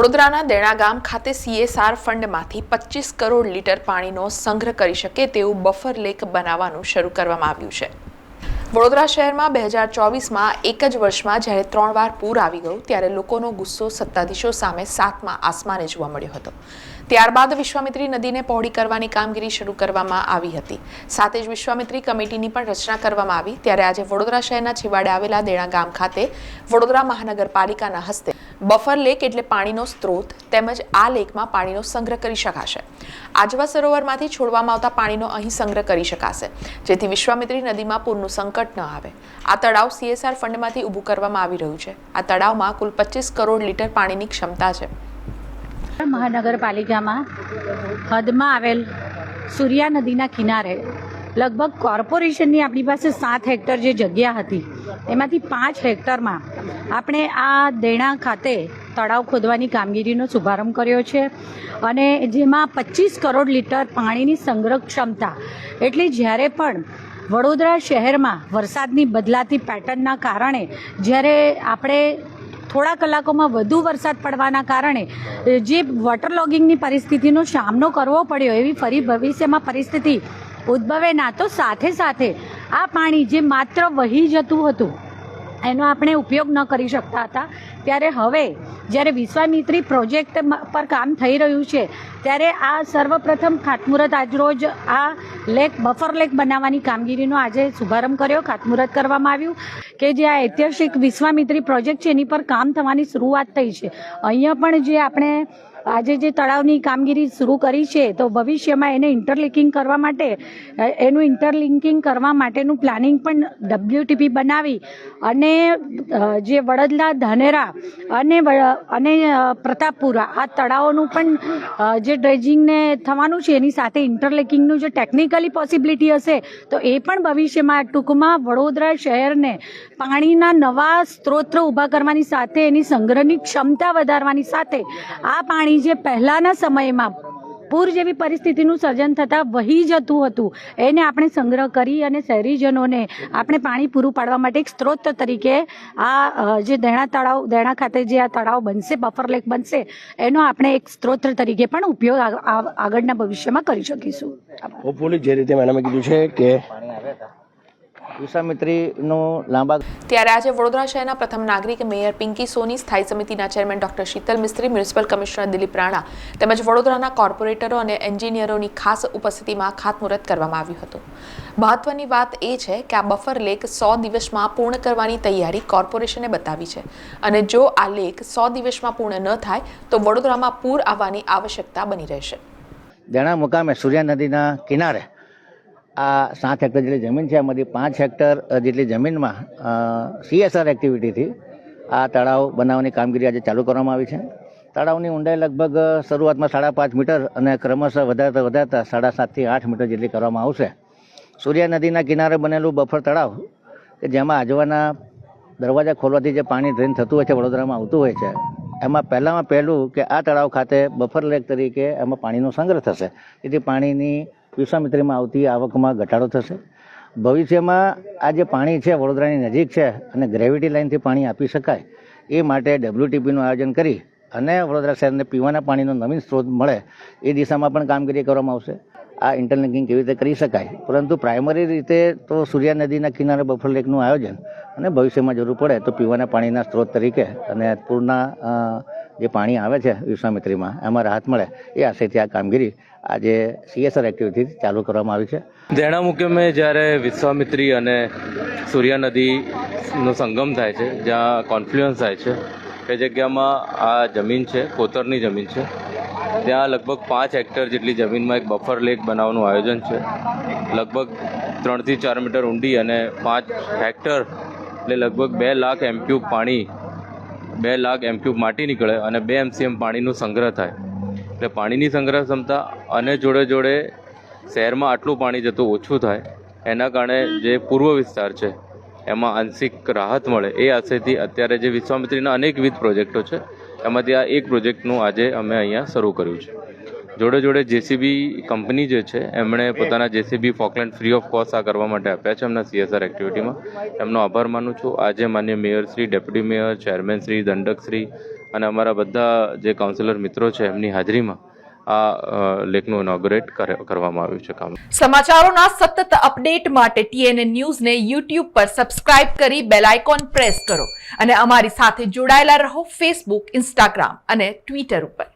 વડોદરાના દેણા ગામ ખાતે CSR ફંડમાંથી 25 કરોડ લીટર પાણીનો સંગ્રહ કરી શકે તેવું બફર લેક બનાવવાનું શરૂ કરવામાં આવ્યું છે। વડોદરા શહેરમાં 2024માં એક જ વર્ષમાં જ્યારે 3 વાર પૂર આવી ગયું ત્યારે લોકોનો ગુસ્સો સત્તાધીશો સામે સાતમા આસમાને જોવા મળ્યો હતો। ત્યારબાદ વિશ્વામિત્રી નદીને પહોળી કરવાની કામગીરી શરૂ કરવામાં આવી હતી। સાથે જ વિશ્વામિત્રી કમિટીની પણ રચના કરવામાં આવી। ત્યારે આજે વડોદરા શહેરના છેવાડે આવેલા દેણા ગામ ખાતે વડોદરા મહાનગરપાલિકાના હસ્તે બફર લેક એટલે પાણીનો સ્ત્રોત તેમજ આ લેકમાં પાણીનો સંગ્રહ કરી શકાશે। આજવા સરોવરમાંથી છોડવામાં આવતા પાણીનો અહીં સંગ્રહ કરી શકાશે, જેથી વિશ્વામિત્રી નદીમાં પૂરનું સંકટ ન આવે। આ તળાવ CSR ફંડમાંથી ઊભું કરવામાં આવી રહ્યું છે। આ તળાવમાં કુલ 25 કરોડ લીટર પાણીની ક્ષમતા છે। મહાનગરપાલિકામાં હદમાં આવેલ સૂર્યા નદીના કિનારે લગભગ કોર્પોરેશનની આપણી પાસે 7 હેક્ટર જે જગ્યા હતી એમાંથી 5 હેક્ટરમાં આપણે આ દેણા ખાતે તળાવ ખોદવાની કામગીરીનો શુભારંભ કર્યો છે અને જેમાં 25 કરોડ લીટર પાણીની સંગ્રહ ક્ષમતા એટલે જ્યારે પણ વડોદરા શહેરમાં વરસાદની બદલાતી પેટર્નના કારણે જ્યારે આપણે થોડા કલાકોમાં વધુ વરસાદ પડવાના કારણે જે વોટર લોગિંગની પરિસ્થિતિનો સામનો કરવો પડ્યો એવી ફરી ભવિષ્યમાં પરિસ્થિતિ ઉદ્ભવે ના, તો સાથે સાથે આ પાણી જે માત્ર વહી જતું હતું એનો આપણે ઉપયોગ ન કરી શકતા હતા, ત્યારે હવે જ્યારે વિશ્વામિત્રી પ્રોજેક્ટ પર કામ થઈ રહ્યું છે ત્યારે આ સર્વપ્રથમ ખાતમુહૂર્ત આજરોજ આ લેક બફર લેક બનાવવાની કામગીરીનો આજે શુભારંભ કર્યો, ખાતમુહૂર્ત કરવામાં આવ્યું કે જે આ ઐતિહાસિક વિશ્વામિત્રી પ્રોજેક્ટ છે એની પર કામ થવાની શરૂઆત થઈ છે। અહીંયા પણ જે આપણે આજે જે તળાવની કામગીરી શરૂ કરી છે તો ભવિષ્યમાં એને ઇન્ટરલિંકિંગ કરવા માટે માટેનું પ્લાનિંગ પણ WTP બનાવી અને જે વડોદરા ધાનેરા અને પ્રતાપપુરા આ તળાવોનું પણ જે ડ્રેજિંગને થવાનું છે એની સાથે ઇન્ટરલિંકિંગનું જે ટેકનિકલી પોસિબિલિટી હશે તો એ પણ ભવિષ્યમાં ટૂંકમાં વડોદરા શહેરને પાણીના નવા સ્ત્રોત ઊભા કરવાની સાથે એની સંગ્રહની ક્ષમતા વધારવાની સાથે આ પાણી જે પહેલાના સમયમાં પૂર જેવી પરિસ્થિતિનું સર્જન થતાં વહી જતું હતું એને આપણે સંગ્રહ કરી અને શહેરીજનોને આપણે પાણી પૂરું પાડવા માટે એક સ્ત્રોત તરીકે આ જે દેણા ખાતે જે આ તળાવ બનશે, બફર લેક બનશે, એનો આપણે એક સ્ત્રોત તરીકે પણ ઉપયોગ આગળના ભવિષ્યમાં કરી શકીશું। હોપફુલી જે રીતે મેડમે કીધું છે કે વિશ્વામિત્રીનો લાંબા ત્યારે આજે વડોદરા શહેરના પ્રથમ નાગરિક મેયર પિંકી સોની, સ્થાયી સમિતિના ચેરમેન ડોક્ટર શીતલ મિસ્ત્રી, મ્યુનિસિપલ કમિશનર દિલીપ રાણા તેમજ વડોદરાના કોર્પોરેટરો અને એન્જિનિયરોની ખાસ ઉપસ્થિતિમાં ખાતમુહૂર્ત કરવામાં આવ્યું હતું। મહત્વની વાત એ છે કે આ બફર લેક 100 દિવસમાં પૂર્ણ કરવાની તૈયારી કોર્પોરેશને બતાવી છે અને જો આ લેક 100 દિવસમાં પૂર્ણ ન થાય તો વડોદરામાં પૂર આવવાની આવશ્યકતા બની રહેશે। દેણા મુકામે સૂર્યા નદીના કિનારે આ 7 હેક્ટર જેટલી જમીન છે, એમાંથી 5 હેક્ટર જેટલી જમીનમાં CSR એક્ટિવિટીથી આ તળાવ બનાવવાની કામગીરી આજે ચાલુ કરવામાં આવી છે। તળાવની ઊંડાઈ લગભગ શરૂઆતમાં 5.5 મીટર અને ક્રમશઃ વધારતા 7.5 થી 8 મીટર જેટલી કરવામાં આવશે। સૂર્યા નદીના કિનારે બનેલું બફર તળાવ કે જેમાં આજવાના દરવાજા ખોલવાથી જે પાણી ડ્રેન થતું હોય છે, વડોદરામાં આવતું હોય છે, એમાં પહેલું કે આ તળાવ ખાતે બફર લેક તરીકે એમાં પાણીનો સંગ્રહ થશે, જેથી પાણીની વિશ્વામિત્રીમાં આવતી આવકમાં ઘટાડો થશે। ભવિષ્યમાં આ જે પાણી છે વડોદરાની નજીક છે અને ગ્રેવિટી લાઇનથી પાણી આપી શકાય એ માટે WTPનું આયોજન કરી અને વડોદરા શહેરને પીવાના પાણીનો નવીન સ્ત્રોત મળે એ દિશામાં પણ કામગીરી કરવામાં આવશે। આ ઇન્ટરલિંકિંગ કેવી રીતે કરી શકાય, પરંતુ પ્રાઇમરી રીતે તો સૂર્યા નદીના કિનારે બફર લેકનું આયોજન અને ભવિષ્યમાં જરૂર પડે તો પીવાના પાણીના સ્ત્રોત તરીકે અને પૂરના જે પાણી આવે છે વિશ્વામિત્રીમાં એમાં રાહત મળે એ આશયથી આ કામગીરી આજે CSR એક્ટિવિટી ચાલુ કરવામાં આવી છે। દેણા મુકામે જ્યારે વિશ્વામિત્રી અને સૂર્યા નદીનો સંગમ થાય છે, જ્યાં કોન્ફ્લુઅન્સ થાય છે, એ જગ્યામાં આ જમીન છે, કોતરની જમીન છે, ત્યાં લગભગ 5 હેક્ટર જેટલી જમીનમાં એક બફર લેક બનાવવાનું આયોજન છે। લગભગ 3 થી 4 મીટર ઊંડી અને 5 હેક્ટર એટલે લગભગ 2 લાખ M³ પાણી 2 લાખ M³ માટી નીકળે અને 2 MCM પાણીનો સંગ્રહ થાય। એટલે પાણીની સંગ્રહ ક્ષમતા અને જોડે શહેરમાં આટલું પાણી જતું ઓછું થાય, એના કારણે જે પૂર્વ વિસ્તાર છે એમાં આંશિક રાહત મળે એ આશયથી અત્યારે જે વિશ્વામિત્રીના અનેકવિધ પ્રોજેક્ટો છે એમાંથી આ એક પ્રોજેક્ટનું આજે અમે અહીંયા શરૂ કર્યું છે। જોડે JCB કંપની જે છે એમણે પોતાના JCB ફોકલેન્ડ ફ્રી ઓફ કોસ્ટ આ કરવા માટે આપ્યા છે એમના CSR એક્ટિવિટીમાં, એમનો આભાર માનું છું। આજે માન્ય mayor Shri, deputy mayor, chairman Shri, દંડક શ્રી અને અમારા બધા જે કાઉન્સિલર મિત્રો છે એમની હાજરીમાં આ લેકનું ઇનોગ્રેટ કરવામાં આવ્યું છે કામ. સમાચારોના સતત અપડેટ માટે TNN ન્યૂઝને YouTube પર સબસ્ક્રાઇબ કરી બેલ આઇકોન પ્રેસ કરો અને અમારી સાથે જોડાયેલા રહો Facebook, Instagram અને Twitter ઉપર.